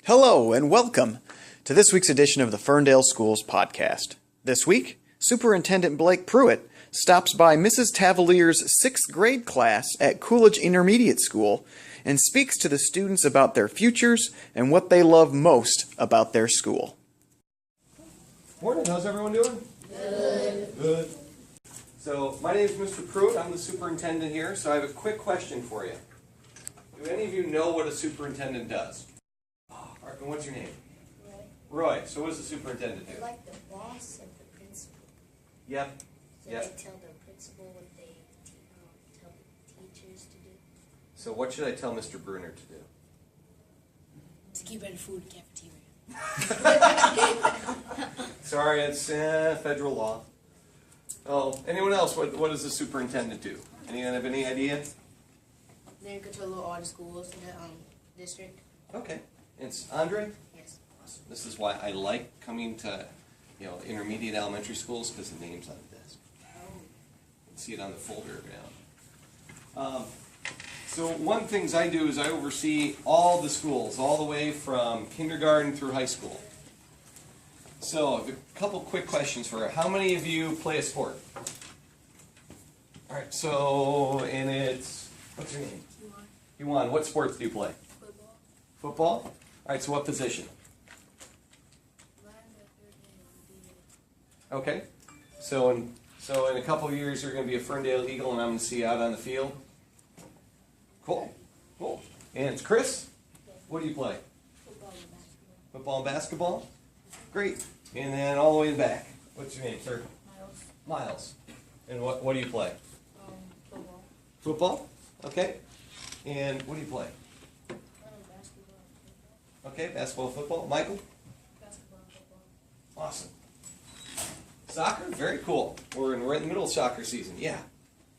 Hello and welcome to this week's edition of the Ferndale Schools podcast. This week, Superintendent Blake Prewitt stops by Mrs. Tavalier's 6th grade class at Coolidge Intermediate School and speaks to the students about their futures and what they love most about their school. Morning, how's everyone doing? Good. Good. So, my name is Mr. Prewitt. I'm the superintendent here, so I have a quick question for you. Do any of you know what a superintendent does? All right, and what's your name? Roy. So what does the superintendent do? They're like the boss of the principal. Yep. So Yep. they tell the principal what they tell the teachers to do. So what should I tell Mr. Bruner to do? To keep any food in the cafeteria. Sorry, it's federal law. Oh, anyone else? What does the superintendent do? Anyone have any idea? They control all the schools in the district. Okay. It's Andre? Yes. Awesome. This is why I like coming to, intermediate elementary schools, because the name's on the desk. You can see it on the folder now. So one of the things I do is I oversee all the schools, all the way from kindergarten through high school. So a couple quick questions for you. How many of you play a sport? All right, so, and it's, what's your name? Yuan. What sports do you play? Football. Football? All right, so what position? Okay. So in a couple of years, you're going to be a Ferndale Eagle, and I'm going to see you out on the field. Cool. Cool. And it's Chris? What do you play? Football and basketball. Football and basketball? Great. And then all the way back. What's your name, sir? Miles. Miles. And what do you play? Football. Football? Okay. And what do you play? Basketball. Okay, basketball, football. Michael? Basketball and football. Awesome. Soccer? Very cool. We're right in the middle of soccer season. Yeah.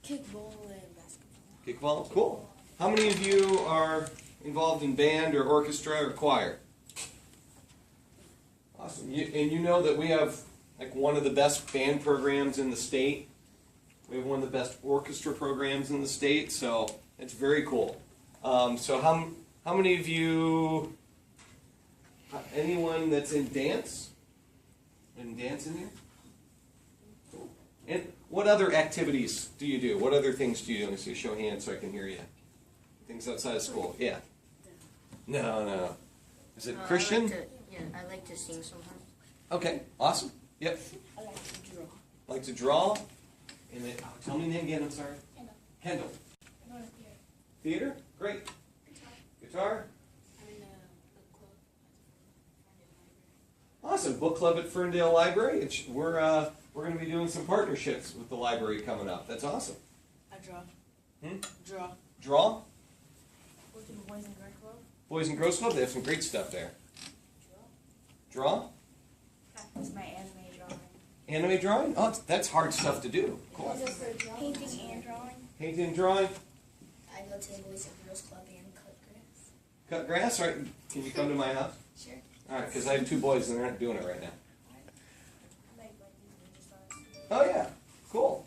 Kickball and basketball. Kickball? Cool. How many of you are involved in band or orchestra or choir? Awesome. And you know that we have like one of the best band programs in the state. We have one of the best orchestra programs in the state, so it's very cool. So how many of you, anyone that's in dance? Any dance in here? Cool. And what other activities do you do? What other things do you do? Let me see, show hands so I can hear you. Things outside of school. Yeah. No. Is it Christian? I like to sing sometimes. Okay, awesome. Yep. I like to draw. Like to draw? And then, tell me your name again, I'm sorry. Kendall. Theater? Great. Guitar? I'm in a book club at Awesome. Book club at Ferndale Library. We're going to be doing some partnerships with the library coming up. That's awesome. I draw. Draw? Draw. Go to the Boys and Girls Club. Boys and Girls Club, they have some great stuff there. Draw? Practice my anime drawing. Anime drawing? Oh, that's hard stuff to do. Cool. Painting and drawing. Painting and drawing? I go to the Boys and Girls Club and cut grass. Cut grass? All right. Can you come to my house? Sure. All right, because I have 2 boys and they're not doing it right now. I like these ninja stars. Oh, yeah. Cool.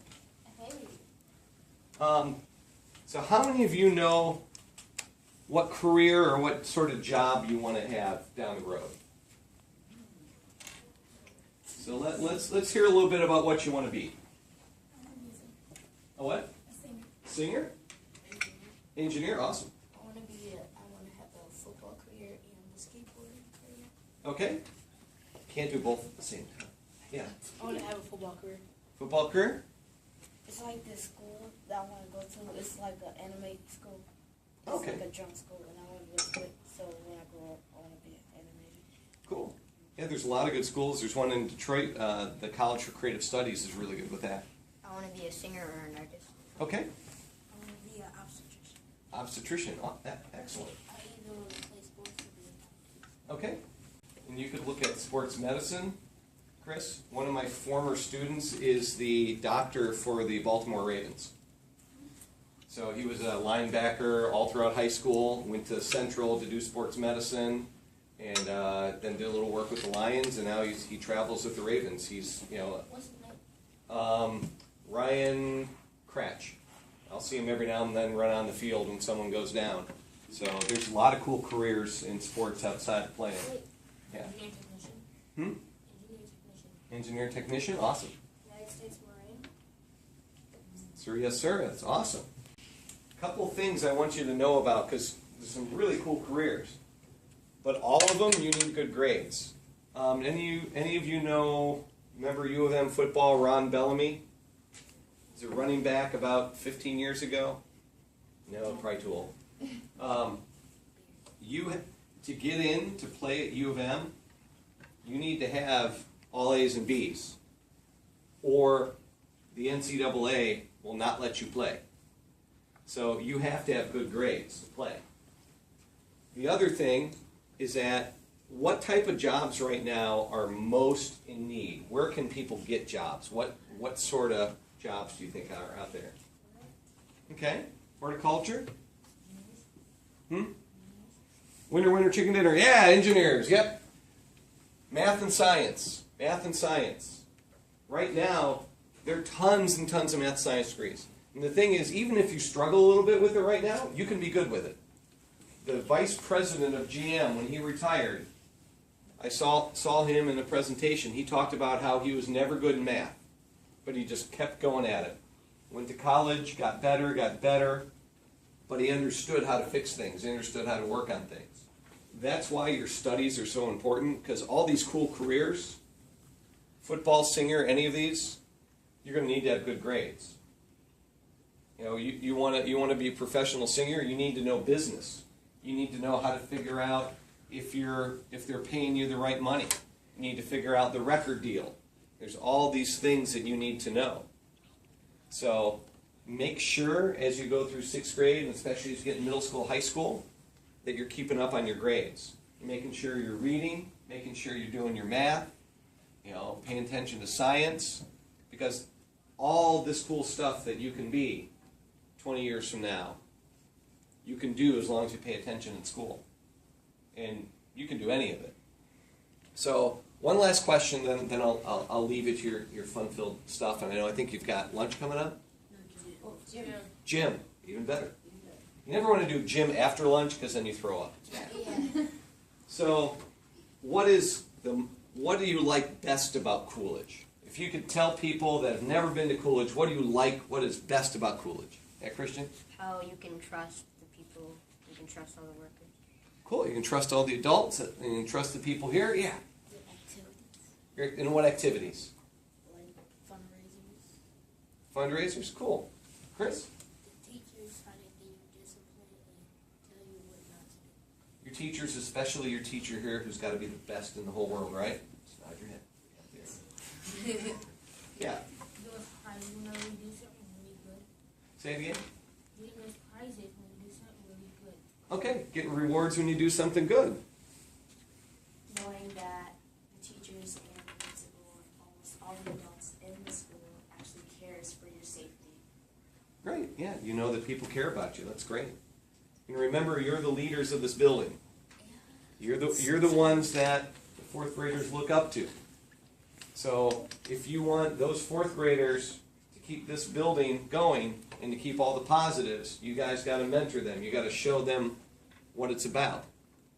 So how many of you know what career or what sort of job you want to have down the road? So let's hear a little bit about what you want to be. A what? A Singer? singer. Engineer? Awesome. I want to have a football career and a skateboarding career. Okay. Can't do both at the same time. Yeah. I want to have a football career. Football career? It's like this school that I want to go to. It's like an anime school. It's Okay. like a drum school, and I want to go to it. So when I grow up, I want to be animated. Cool. Yeah, there's a lot of good schools. There's one in Detroit. The College for Creative Studies is really good with that. I want to be a singer or an artist. Okay. I want to be an obstetrician. Obstetrician. Oh, excellent. I either want to play sports or be an Okay. And you could look at sports medicine, Chris. One of my former students is the doctor for the Baltimore Ravens. So he was a linebacker all throughout high school, went to Central to do sports medicine, and then did a little work with the Lions, and now he travels with the Ravens. He's, What's his name? Ryan Cratch. I'll see him every now and then run on the field when someone goes down. So there's a lot of cool careers in sports outside of playing. Wait, Yeah. engineer technician. Hmm? Engineer technician. Engineer technician, awesome. United States Marine. Sir, yes, sir. That's awesome. A couple of things I want you to know about because there's some really cool careers, but all of them you need good grades. Any of you know? Remember U of M football? Ron Bellamy. He's a running back about 15 years ago. No, probably too old. To get in to play at U of M, you need to have all A's and B's, or the NCAA will not let you play. So you have to have good grades to play. The other thing is that what type of jobs right now are most in need? Where can people get jobs? What sort of jobs do you think are out there? Okay, horticulture? Winter chicken dinner. Yeah, engineers, yep. Math and science. Math and science. Right now, there are tons and tons of math science degrees. And the thing is, even if you struggle a little bit with it right now, you can be good with it. The vice president of GM, when he retired, I saw him in a presentation. He talked about how he was never good in math, but he just kept going at it. Went to college, got better, but he understood how to fix things. He understood how to work on things. That's why your studies are so important, because all these cool careers, football, singer, any of these, you're going to need to have good grades. You know, you want to be a professional singer, you need to know business. You need to know how to figure out if they're paying you the right money. You need to figure out the record deal. There's all these things that you need to know. So make sure as you go through 6th grade, and especially as you get in middle school, high school, that you're keeping up on your grades. You're making sure you're reading, making sure you're doing your math, paying attention to science, because all this cool stuff that you can be 20 years from now, you can do as long as you pay attention in school. And you can do any of it. So one last question, then I'll leave it to your fun-filled stuff. And I think you've got lunch coming up. Gym, even better. You never want to do gym after lunch because then you throw up. Yeah. So what do you like best about Coolidge? If you could tell people that have never been to Coolidge, what do you like? What is best about Coolidge? Yeah, Christian? How you can trust the people, you can trust all the workers. Cool. You can trust all the adults, and you can trust the people here. Yeah. The activities, And what activities? like fundraisers. Fundraisers? Cool. Chris? The teachers try to give you discipline and tell you what not to do. Your teachers, especially your teacher here, who's got to be the best in the whole world, right? Just nod your head. Yeah. Give us prizes when we do something really good. Say it again. Give us prizes when we do something really good. Okay. Getting rewards when you do something good. Knowing that the teachers and the principal and almost all the adults in the school actually cares for your safety. Great. Yeah. You know that people care about you. That's great. And remember, you're the leaders of this building. You're the ones that the 4th graders look up to. So if you want those 4th graders to keep this building going and to keep all the positives, you guys got to mentor them. You got to show them what it's about.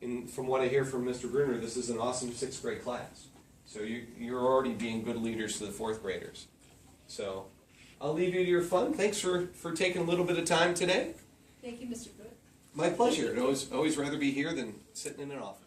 And from what I hear from Mr. Bruner, this is an awesome 6th grade class. So you're already being good leaders to the 4th graders. So I'll leave you to your fun. Thanks for taking a little bit of time today. Thank you, Mr. Prewitt. My pleasure. I'd always rather be here than sitting in an office.